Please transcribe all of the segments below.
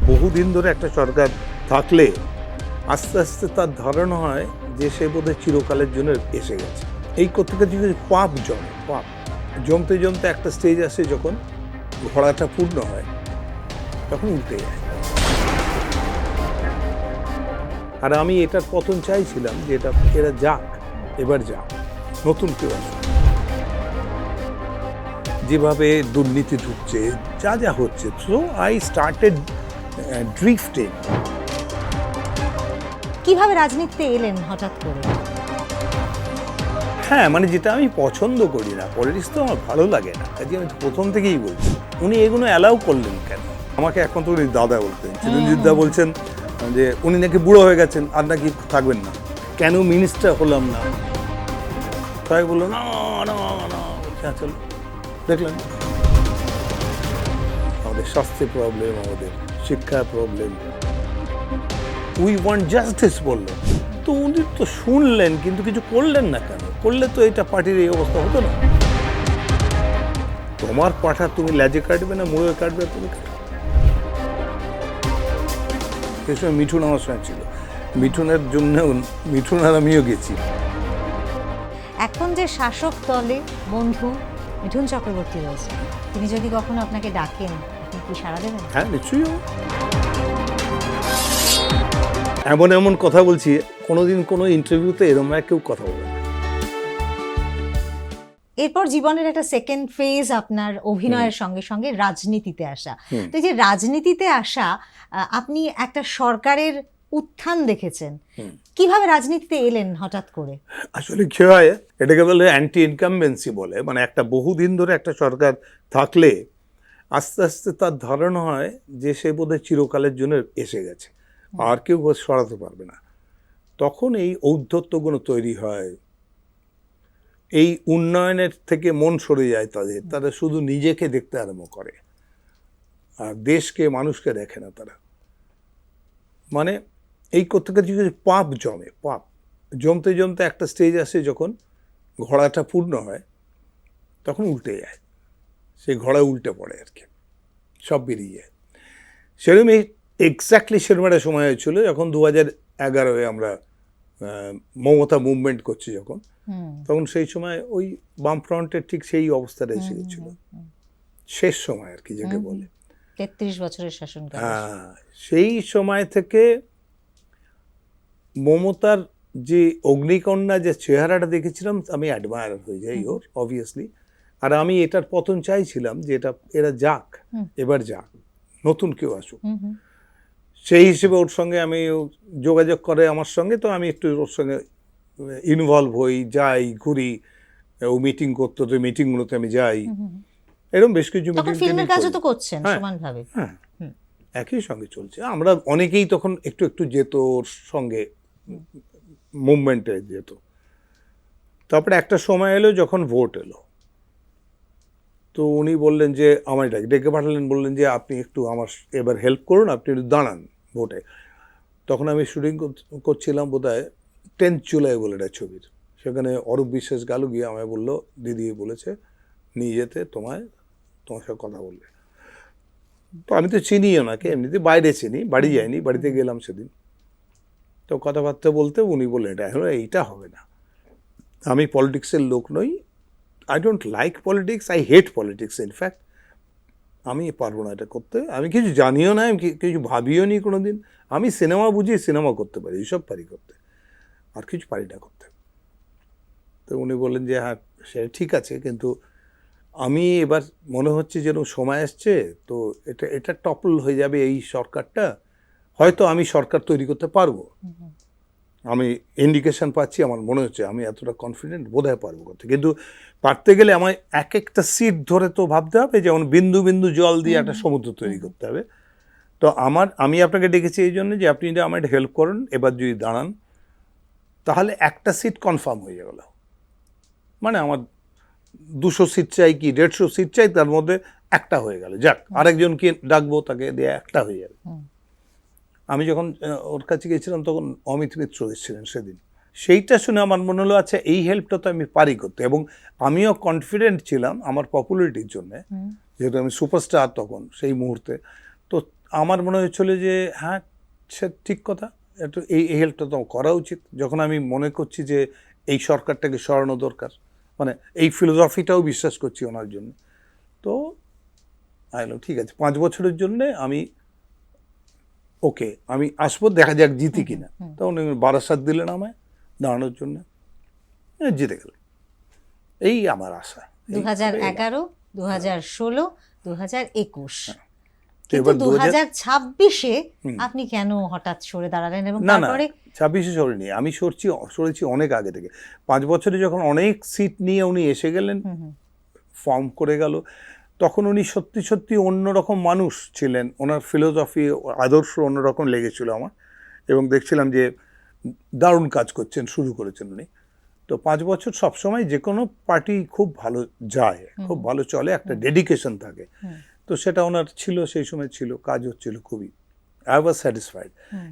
বহুদিন ধরে একটা সরকার থাকলে আস্তে আস্তে তার ধারণা হয় যে সে বোধহয় চিরকালের জন্য এসে গেছে। এই করতে করতে যদি পাপ জমতে জমতে একটা স্টেজ আসে যখন ঘোড়াটা পূর্ণ হয় তখন উল্টে যায়। আর আমি এটার পতন চাইছিলাম যে এরা যাক, এবার যাক, নতুন কেউ আসে। যেভাবে দুর্নীতি ঢুকছে, যা যা হচ্ছে, সো আই স্টার্টেড ড্রিফটিং। কিভাবে রাজনীতিতে এলেন হঠাৎ করে? হ্যাঁ, মানে যেটা আমি পছন্দ করি না, পলিটিক্স তো আমার ভালো লাগে না, কাজে আমি প্রথম থেকেই বলছি। উনি এগুলো অ্যালাউ করলেন কেন? আমাকে একমাত্র উনি দাদা বলতেন, চিরঞ্জিত দা বলছেন যে উনি নাকি বুড়ো হয়ে গেছেন, আর নাকি থাকবেন না, কেন মিনিস্টার হলাম না? তাই বললো না না না, চলো দেখলেন আমাদের স্বাস্থ্যে প্রবলেম, আমাদের শিক্ষার প্রবলেম, উই ওয়ান্ট জাস্টিস বললো। তো উনি তো শুনলেন কিন্তু কিছু করলেন না কেন? করলে তো এটা পার্টির এই অবস্থা হতো না। তোমার পাঠা তুমি লেজে কাটবে না মুড়ে কাটবে? তুমি সেই সময় মিঠুন আমার সঙ্গে ছিল, মিঠুনের জন্য মিঠুন আর আমিও গেছি। এখন যে শাসক দলে বন্ধু মিঠুন চক্রবর্তী রয়েছে, তিনি যদি কখনো আপনাকে ডাকেন, আপনি কি সাড়া দেবেন? হ্যাঁ, নিশ্চয়ই। এমন এমন কথা বলছি, কোনোদিন কোনো ইন্টারভিউতে এরকম কেউ কথা বলবে না। এরপর জীবনের একটা সেকেন্ড ফেজ আপনার অভিনয়ের সঙ্গে সঙ্গে রাজনীতিতে আসা। তো এই যে রাজনীতিতে আসা, আপনি একটা সরকারের উত্থান দেখেছেন, কিভাবে রাজনীতিতে এলেন হঠাৎ করে? আসলে কি হয়, এটাকে বলে অ্যান্টি ইনকামবেন্সি বলে। মানে একটা বহুদিন ধরে একটা সরকার থাকলে আস্তে আস্তে তার ধারণা হয় যে সে বোধহয় চিরকালের জন্য এসে গেছে, আর কেউ সরাতে পারবে না। তখন এই ঔদ্ধত্যগুলো তৈরি হয়, এই উন্নয়নের থেকে মন সরে যায় তারা শুধু নিজেকে দেখতে আরম্ভ করে, আর দেশকে মানুষকে দেখে না তারা। মানে এই করতে করতে পাপ জমতে জমতে একটা স্টেজ আসে যখন ঘোড়াটা পূর্ণ হয় তখন উল্টে যায়, সেই ঘোড়া উল্টে পড়ে আর কি, সব বেরিয়ে যায়। সেরকম এক্স্যাক্টলি সেরকম একটা সময় হয়েছিল যখন 2011-এ আমরা মমতা মুভমেন্ট করছি যখন, তখন সেই সময় ওই বামফ্রন্টের ঠিক সেই অবস্থাটা এসে গেছিল, শেষ সময় আর কি যেটা বলে 33 বছরের শাসনকাল। হ্যাঁ, সেই সময় থেকে মমতার যে অগ্নিকন্যা যে চেহারাটা দেখেছিলাম আমি অ্যাডমায়ার হয়ে যাই ওর, অবভিয়াসলি। আর আমি এটার পতন চাইছিলাম যে এরা যাক, এবার যাক, নতুন কেউ আসুক। সেই হিসেবে ওর সঙ্গে আমি যোগাযোগ করে আমার সঙ্গে, তো আমি একটু ওর সঙ্গে ইনভলভ হই, যাই, ঘুরি। ও মিটিং করতো, তো মিটিংগুলোতে আমি যাই, এরকম বেশ কিছু মিটিং। ফিল্মের কাজও তো করছেন সমানভাবে। হ্যাঁ, একই সঙ্গে চলছে। আমরা অনেকেই তখন একটু একটু যেত ওর সঙ্গে, মুভমেন্টে যেত। তারপরে একটা সময় এলো যখন ভোট এলো, তো উনি বললেন যে আমায় ডেকে পাঠালেন, বললেন যে আপনি একটু আমার এবার হেল্প করুন, আপনি একটু দাঁড়ান ভোটে। তখন আমি শুটিং করছিলাম বোধহয় 10th জুলাই বলে একটা ছবির, সেখানে অরূপ বিশ্বাস গেল গিয়ে আমায় বললো, দিদি বলেছে নিয়ে যেতে তোমার সঙ্গে কথা বললে। তো আমি তো চিনি ওনাকে, এমনিতে বাইরে চিনি, বাড়ি যাইনি, বাড়িতে গেলাম সেদিন। তো কথাবার্তা বলতে উনি বললেন এইটা হবে না, আমি পলিটিক্সের লোক নই, I don't like politics, I hate politics in fact, আমি পারবো না এটা করতে, আমি কিছু জানিও না, আমি কিছু ভাবিও নি কোনো দিন, আমি সিনেমা বুঝি, সিনেমা করতে পারি, এইসব পারি করতে, আর কিছু পারি না করতে। তো উনি বললেন যে হ্যাঁ সে ঠিক আছে, কিন্তু আমি এবার মনে হচ্ছে যেন সময় আসছে, তো এটা টপল হয়ে যাবে এই সরকারটা, হয়তো আমি সরকার তৈরি করতে পারবো, আমি ইন্ডিকেশন পাচ্ছি, আমার মনে হচ্ছে আমি এতটা কনফিডেন্ট বোধহয় পারবো করতে। কিন্তু পারতে গেলে আমায় এক একটা সিট ধরে তো ভাবতে হবে, যেমন বিন্দু বিন্দু জল দিয়ে একটা সমুদ্র তৈরি করতে হবে। তো আমি আপনাকে ডেকেছি এই জন্য যে আপনি যদি আমার হেল্প করেন, এবার যদি দাঁড়ান তাহলে একটা সিট কনফার্ম হয়ে গেল। মানে আমার 200 সিট চাই কি 150 সিট চাই, তার মধ্যে একটা হয়ে গেল, যাক আরেকজনকে ডাকবো, তাকে দিয়ে একটা হয়ে যাবে। আমি যখন ওর কাছে গিয়েছিলাম তখন অমিত মিত্র এসেছিলেন সেদিন, সেইটা শুনে আমার মনে হলো আচ্ছা এই হেল্পটা তো আমি পারি করতে, এবং আমিও কনফিডেন্ট ছিলাম আমার পপুলারিটির জন্য, যেহেতু আমি সুপারস্টার তখন সেই মুহূর্তে। তো আমার মনে হয়েছিল যে হ্যাঁ সে ঠিক কথা, একটু এই হেল্পটা তো করা উচিত, যখন আমি মনে করছি যে এই সরকারটাকে সরানো দরকার, মানে এই ফিলোসফিটাও বিশ্বাস করছি ওনার জন্য। তো আইলাম ঠিক আছে 5 বছরের জন্যে আমি ওকে আমি আসবো, দেখা যাক জিতি কিনা। তখন বারাসাত দিলেন আমায় দাঁড়ানোর জন্য, জিতে গেল, এই আমার আশা। 2011, 2016, 2021, এবার কিন্তু 2026-এ আপনি কেন হঠাৎ সরে দাঁড়ালেন? এবং না না তারপরে 26-এ সরিনি, আমি সরেছি অনেক আগে থেকে। 5 বছরে যখন অনেক সিট নিয়ে উনি এসে গেলেন, ফর্ম করে গেল, তখন উনি সত্যি সত্যি অন্যরকম মানুষ ছিলেন, ওনার ফিলোসফি আদর্শ অন্যরকম লেগেছিল আমার, এবং দেখছিলাম যে দারুণ কাজ করছেন, শুরু করেছেন উনি। তো 5 বছর সবসময় যে কোনো পার্টি খুব ভালো যায়, খুব ভালো চলে, একটা ডেডিকেশন থাকে, তো সেটা ওনার ছিল, সেই সময় ছিল, কাজ হচ্ছিল খুবই, আই ওয়াজ স্যাটিসফাইড।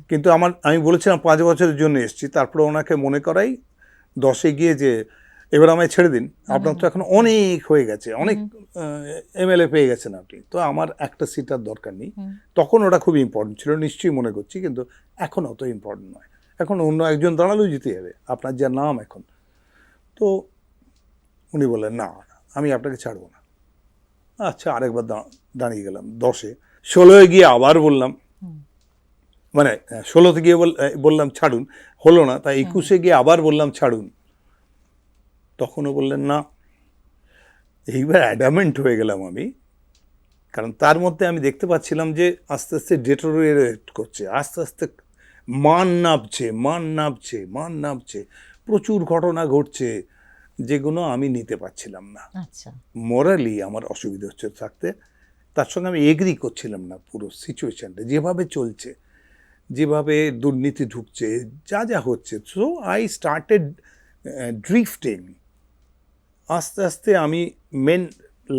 কিন্তু আমি বলেছিলাম 5 বছরের জন্য এসেছি, তারপরে ওনাকে মনে করাই 10-এ গিয়ে যে এবার আমায় ছেড়ে দিন, আপনার তো এখন অনেক হয়ে গেছে, অনেক এমএলএ পেয়ে গেছেন আপনি, তো আমার একটা সিট আর দরকার নেই। তখন ওটা খুব ইম্পর্টেন্ট ছিল নিশ্চয়ই মনে করছি, কিন্তু এখন অত ইম্পর্টেন্ট নয়, এখন অন্য একজন দাঁড়ালেও জিতে যাবে, আপনার যা নাম এখন। তো উনি বললেন না আমি আপনাকে ছাড়বো না। আচ্ছা, আরেকবার দাঁড়িয়ে গেলাম 10-এ, 16-এ গিয়ে আবার বললাম, মানে 16-তে গিয়ে বললাম ছাড়ুন, হলো না, তাই 21-এ গিয়ে আবার বললাম ছাড়ুন, তখনও বললেন না। এইবার অ্যাডামেন্ট হয়ে গেলাম আমি, কারণ তার মধ্যে আমি দেখতে পাচ্ছিলাম যে আস্তে আস্তে ডেটোরিয়েট করছে, আস্তে আস্তে মান নামছে, প্রচুর ঘটনা ঘটছে যেগুলো আমি নিতে পারছিলাম না। আচ্ছা, মোরালি আমার অসুবিধা হচ্ছে থাকতে, তার সঙ্গে আমি এগ্রি করছিলাম না পুরো সিচুয়েশনটা যেভাবে চলছে, যেভাবে দুর্নীতি ঢুকছে, যা যা হচ্ছে। সো আই স্টার্টেড ড্রিফটিং, আস্তে আস্তে আমি মেন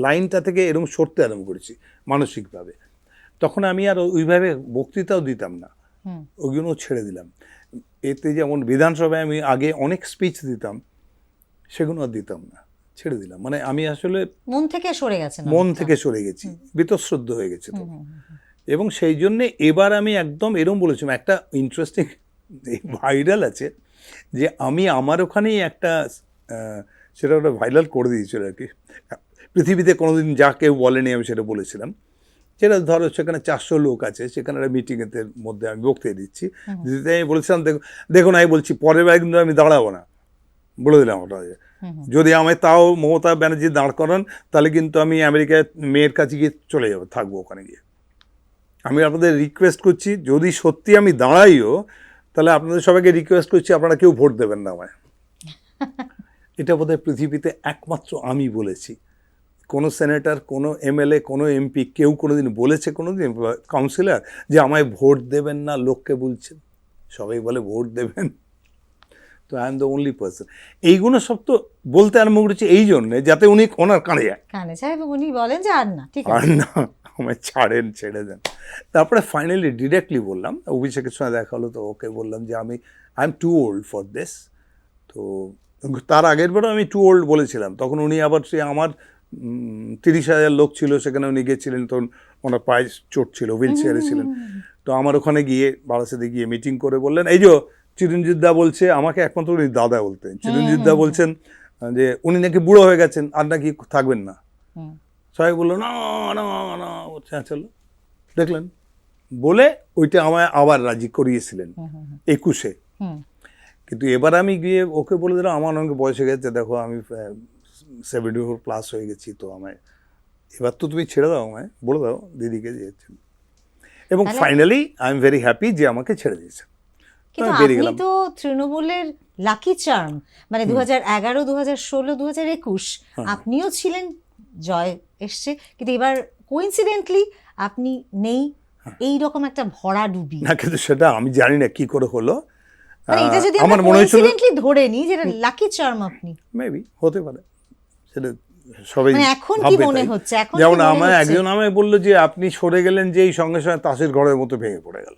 লাইনটা থেকে এরকম সরতে আরম্ভ করেছি মানসিকভাবে। তখন আমি আর ওইভাবে বক্তৃতাও দিতাম না, ওইগুলো ছেড়ে দিলাম। এতে যেমন বিধানসভায় আমি আগে অনেক স্পিচ দিতাম, সেগুলো আর দিতাম না, ছেড়ে দিলাম। মানে আমি আসলে মন থেকে সরে গেছেন, মন থেকে সরে গেছি, বীতশ্রদ্ধ হয়ে গেছে তো। এবং সেই জন্যে এবার আমি একদম এরম বলেছিলাম, একটা ইন্টারেস্টিং ভাইরাল আছে যে আমি আমার ওখানেই একটা সেটা ওটা ভাইরাল করে দিয়েছিল আর কি, পৃথিবীতে কোনোদিন যা কেউ বলেনি আমি সেটা বলেছিলাম। যেটা ধরো সেখানে 400 লোক আছে, সেখানে একটা মিটিংয়ের মধ্যে আমি বক্তৃতা দিচ্ছি, দিতে আমি বলেছিলাম দেখুন আমি বলছি পরের বার কিন্তু আমি দাঁড়াবো না, বলে দিলাম ওটা, যদি আমায় তাও মমতা ব্যানার্জি দাঁড় করান তাহলে কিন্তু আমি আমেরিকায় মেয়ের কাছে গিয়ে চলে যাবো, থাকবো ওখানে গিয়ে। আমি আপনাদের রিকোয়েস্ট করছি, যদি সত্যি আমি দাঁড়াইও তাহলে আপনাদের সবাইকে রিকোয়েস্ট করছি আপনারা কেউ ভোট দেবেন না আমায়। এটা বোধহয় পৃথিবীতে একমাত্র আমি বলেছি, কোনো সেনেটর, কোনো এমএলএ, কোনো এমপি কেউ কোনোদিন বলেছে, কোনোদিন কাউন্সিলর যে আমায় ভোট দেবেন না, লোককে বলছেন, সবাই বলে ভোট দেবেন। তো I am the only person. এইগুলো সব তো বলতে আরম্ভ করেছি এই জন্যে যাতে উনি ওনার কানে যায়, এবং উনি বলেন যে আর না, ঠিক আর আছে, না আমায় ছাড়েন, ছেড়ে দেন। তারপরে ফাইনালি ডিরেক্টলি বললাম, অভিষেকের সঙ্গে দেখা হলো, তো ওকে বললাম যে I am too old for this. তো তার আগের বারও আমি টু ওল্ড বলেছিলাম, তখন উনি আবার সে আমার 30,000 লোক ছিল সেখানে, উনি গিয়েছিলেন, তখন ওনার পায়ে চোট ছিল, হুইল চেয়ারে ছিলেন। তো আমার ওখানে গিয়ে বারাসাতে গিয়ে মিটিং করে বললেন, এই যে চিরঞ্জিত দা বলছে, আমাকে একমাত্র উনি দাদা বলতেন, চিরঞ্জিত দা বলছেন যে উনি নাকি বুড়ো হয়ে গেছেন, আর নাকি থাকবেন না। সবাই বললো না না না, চলো, দেখলেন বলে ওইটা আমায় আবার রাজি করিয়েছিলেন 21-এ। কিন্তু এবার আমি গিয়ে ওকে বলে দিলাম আমার অনেক বয়স হয়ে গেছে, দেখো আমি 74+ হয়ে গেছি, তো আমায় এবার তো তুমি ছেড়ে দাও, আমায় বলে দাও দিদিকে দিয়েছেন। এবং finally I am very happy যে আমাকে ছেড়ে দিয়েছেন। কিন্তু আপনি তো তৃণমূলের লাকি চার্ম, মানে 2011, 2016, 2021 আপনিও ছিলেন, জয় এসছে, কিন্তু এবার কোইন্সিডেন্টলি আপনি নেই, এইরকম একটা ভরা ডুবি। না, কিন্তু সেটা আমি জানি না কি করে হলো, মানে এটা যদি আমরা কোইন্সিডেন্টলি ধরে নিই যে লাকি চার্ম আপনি, মেবি হতে পারে, সেটা সবাই এখন কি মনে হচ্ছে? এখন যেমন একজন আমায় বললো যে আপনি সরে গেলেন যে এই সঙ্গে সঙ্গে তাসের ঘরের মতো ভেঙে পড়ে গেল,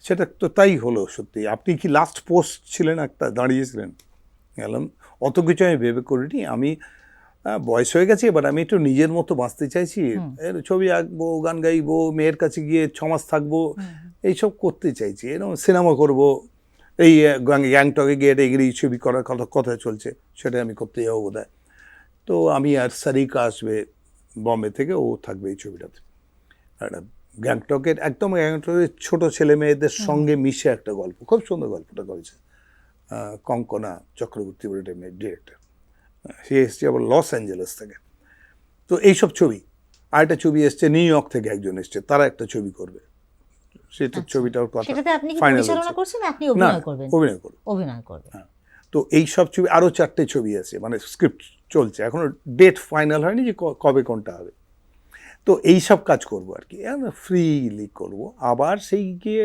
সেটা তো তাই হলো সত্যি। আপনি কি লাস্ট পোস্ট ছিলেন একটা, দাঁড়িয়েছিলেন, গেলাম, অত কিছু আমি ভেবে করিনি। আমি বয়স হয়ে গেছে, এবার আমি একটু নিজের মতো বাঁচতে চাইছি, ছবি আঁকবো, গান গাইবো, মেয়ের কাছে গিয়ে 6 মাস থাকবো, এইসব করতে চাইছি। এরকম সিনেমা করব, এই গ্যাংটকে গিয়ে এগিয়ে ছবি করার কথা চলছে, সেটা আমি করতে যাবো বোধ হয়। তো আমি আর সারিকা আসবে বম্বে থেকে, ও থাকবে এই ছবিটাতে। একটা গ্যাংটকের একদম গ্যাংটকের ছোট ছেলে মেয়েদের সঙ্গে মিশে একটা গল্প, খুব সুন্দর গল্পটা করেছে কঙ্কনা চক্রবর্তী বলে ডিরেক্টর। সে এসছে আবার লস অ্যাঞ্জেলেস থেকে। তো এইসব ছবি, আর একটা ছবি এসছে নিউ ইয়র্ক থেকে, একজন এসছে, তারা একটা ছবি করবে, সেটা ছবিটার কথা সেটাতে আপনি কি ফাইনাল পরিচালনা করছেন না আপনি না, অভিনয় করবেন? অভিনয় করব। অভিনয় করবেন। হ্যাঁ, তো এই সব ছবি, আরও 4টে ছবি আছে, মানে স্ক্রিপ্ট চলছে, এখনো ডেট ফাইনাল হয়নি যে কবে কোনটা হবে। তো এই সব কাজ করব আর কি, ফ্রিলি করব। আবার সেই গিয়ে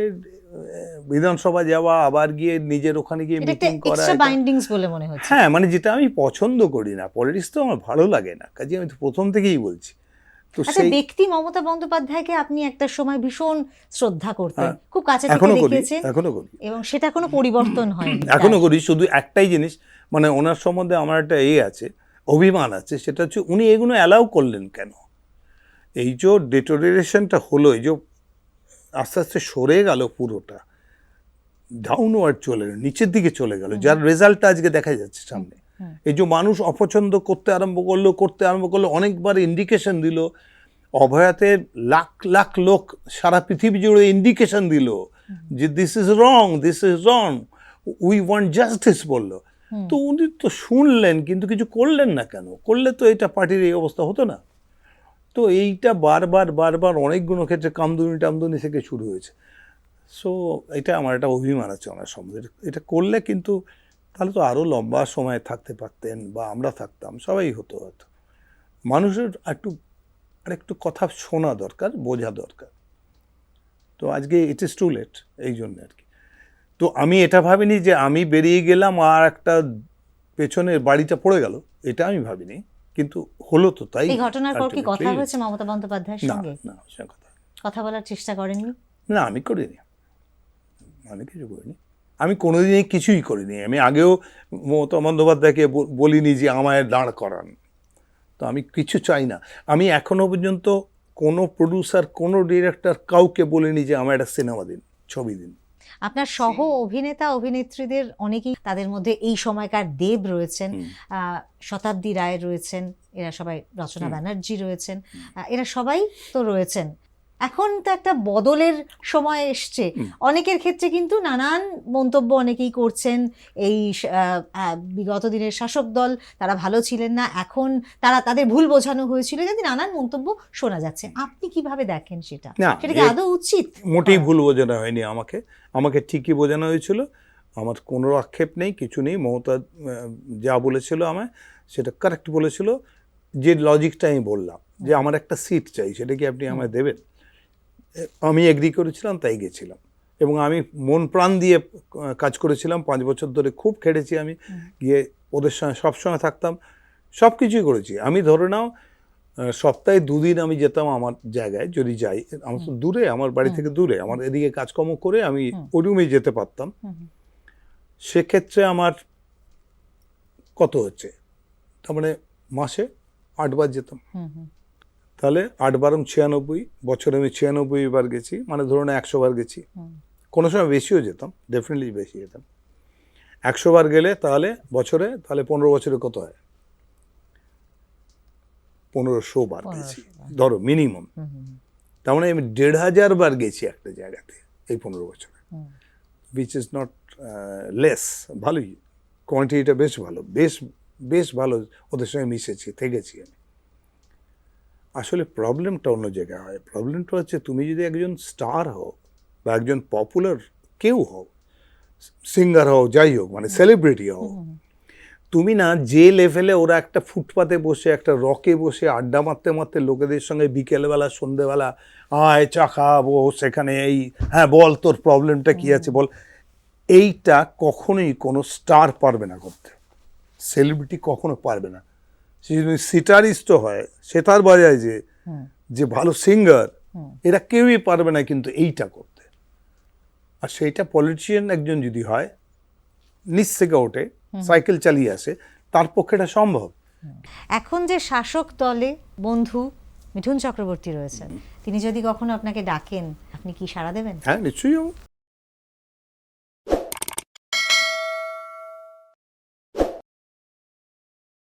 বিধানসভা যাওয়া, আবার গিয়ে নিজের ওখানে গিয়ে এটা একটা মিটিং করা, এক্সট্রা বাইন্ডিংস বলে মনে হচ্ছে। হ্যাঁ, মানে যেটা আমি পছন্দ করি না, পলিটিক্স তো আমার ভালো লাগে না, কাজে আমি তো প্রথম থেকেই বলছি। তো আচ্ছা, ব্যক্তি মমতা বন্দ্যোপাধ্যায়কে আপনি একটা সময় ভীষণ শ্রদ্ধা করতেন, খুব কাছে থেকে এখনো করি, দেখেছেন, এখনো করি, এবং সেটা কোনো পরিবর্তন হয়নি। এখনো করি। শুধু একটাই জিনিস, মানে ওনার সম্বন্ধে আমার একটা আছে, অভিমান আছে, সেটা হচ্ছে উনি এগুলো অ্যালাউ করলেন কেন? এই যে ডেটোরিয়েশনটা হলো, এই যে আস্তে আস্তে সরে গেল, পুরোটা ডাউনওয়ার্ড চলে গেল, নিচের দিকে চলে গেল, যার রেজাল্টটা আজকে দেখা যাচ্ছে সামনে। এই যে মানুষ অপছন্দ করতে আরম্ভ করলো, অনেকবার ইন্ডিকেশন দিল, অভয়াতে লাখ লাখ লোক সারা পৃথিবী জুড়ে ইন্ডিকেশন দিল যে this is wrong, we want justice বললো। তো উনি তো শুনলেন, কিন্তু কিছু করলেন না কেন? করলে তো এটা পার্টির এই অবস্থা হতো না। তো এইটা বারবার অনেকগুলো ক্ষেত্রে কামদুনি থেকে শুরু হয়েছে। সো এটা আমার একটা অভিমান আছে ওনার সম্বন্ধে। এটা করলে কিন্তু তাহলে তো আরও লম্বা সময় থাকতে পারতেন, বা আমরা থাকতাম, সবাই হতো হয়তো। মানুষের আরেকটু কথা শোনা দরকার, বোঝা দরকার। তো আজকে ইট ইজ টু লেট, এই জন্য আর কি। তো আমি এটা ভাবিনি যে আমি বেরিয়ে গেলাম আর একটা পেছনের বাড়িটা পড়ে গেল, এটা আমি ভাবিনি, কিন্তু হলো তো তাই। এই ঘটনার পর কি কথা হয়েছে মমতা বন্দ্যোপাধ্যায়ের সঙ্গে? না, সে কথা বলার চেষ্টা করেননি? না, আমি করিনি, আমি কিছু করিনি, আমি কোনোদিনই কিছুই করিনি। আমি আগেও মমতা বন্দ্যোপাধ্যায়কে বলিনি যে আমায় দাঁড় করান। তো আমি কিছু চাই না। আমি এখনো পর্যন্ত কোনো প্রডিউসার, কোনো ডিরেক্টর কাউকে বলিনি যে আমার একটা সিনেমা দিন, ছবি দিন। আপনার সহ অভিনেতা অভিনেত্রীদের অনেকেই, তাদের মধ্যে এই সময়কার দেব রয়েছেন, শতাব্দী রায় রয়েছেন, এরা সবাই, রচনা ব্যানার্জি রয়েছেন, এরা সবাই তো রয়েছেন। এখন তো একটা বদলের সময় এসছে, অনেকের ক্ষেত্রে কিন্তু নানান মন্তব্য অনেকেই করছেন। এই বিগত দিনের শাসক দল, তারা ভালো ছিলেন না, এখন তাদের ভুল বোঝানো হয়েছিল, যদি নানান মন্তব্য শোনা যাচ্ছে। আপনি কিভাবে দেখেন সেটা? সেটা কি আদৌ উচিত? মোটেই ভুল বোঝানো হয়নি আমাকে ঠিকই বোঝানো হয়েছিল। আমার কোনো আক্ষেপ নেই, কিছু নেই। মমতা যা বলেছিল আমায়, সেটা কারেক্ট বলেছিল। যে লজিকটা আমি বললাম যে আমার একটা সিট চাই, সেটা কি আপনি আমায় দেবেন? আমি এগ্রি করেছিলাম, তাই গেছিলাম, এবং আমি মন প্রাণ দিয়ে কাজ করেছিলাম। 5 বছর ধরে খুব খেটেছি আমি, গিয়ে ওদের সঙ্গে সবসময় থাকতাম, সব কিছুই করেছি। আমি ধরে নাও সপ্তাহে 2 দিন আমি যেতাম আমার জায়গায়, যদি যাই, আমার তো দূরে, আমার বাড়ি থেকে দূরে, আমার এদিকে কাজকর্ম করে আমি ওই রুমেই যেতে পারতাম। সেক্ষেত্রে আমার কত হচ্ছে, তার মানে মাসে 8 বার যেতাম। তাহলে 8 বার 96, বছরে আমি 96 বার গেছি, মানে ধরুন 100 বার গেছি। কোনো সময় বেশিও যেতাম, ডেফিনেটলি বেশি যেতাম। 100 বার গেলে তাহলে বছরে, তাহলে 15 বছরে কত হয়? 1500 বার গেছি ধরো মিনিমাম। তার মানে আমি 1500 বার গেছি একটা জায়গাতে এই 15 বছরে, উইচ ইজ নট লেস। ভালোই, কোয়ান্টিটিটা বেশ ভালো, বেশ ভালো। ওদের সঙ্গে মিশেছি, থেকেছি আমি। আসলে প্রবলেমটা অন্য জায়গায় হয়। প্রবলেমটা হচ্ছে, তুমি যদি একজন স্টার হও বা একজন পপুলার কেউ হও, সিঙ্গার হও, যাই হোক, মানে সেলিব্রিটি হও, তুমি না যে লেভেলে ওরা একটা ফুটপাতে বসে, একটা রকে বসে আড্ডা মারতে মারতে লোকেদের সঙ্গে বিকেলবেলা সন্ধেবেলা আয় চা খাবো, সেখানে এই হ্যাঁ বল তোর প্রবলেমটা কী আছে বল, এইটা কখনোই কোনো স্টার পারবে না করতে, সেলিব্রিটি কখনো পারবে না। সে যদি সিটারিস্টও হয়, সেতার বাজায় যে ভালো সিঙ্গার, এরা কেউই পারবে না কিন্তু এইটা করতে। আর সেইটা পলিটিশিয়ান একজন যদি হয়, নিচ থেকে ওঠে, সাইকেল চালিয়ে আসে, তার পক্ষে এটা সম্ভব। এখন যে শাসক দলে বন্ধু মিঠুন চক্রবর্তী রয়েছেন, তিনি যদি কখনো আপনাকে ডাকেন, আপনি কি সাড়া দেবেন? হ্যাঁ, নিশ্চয়ই যাবো।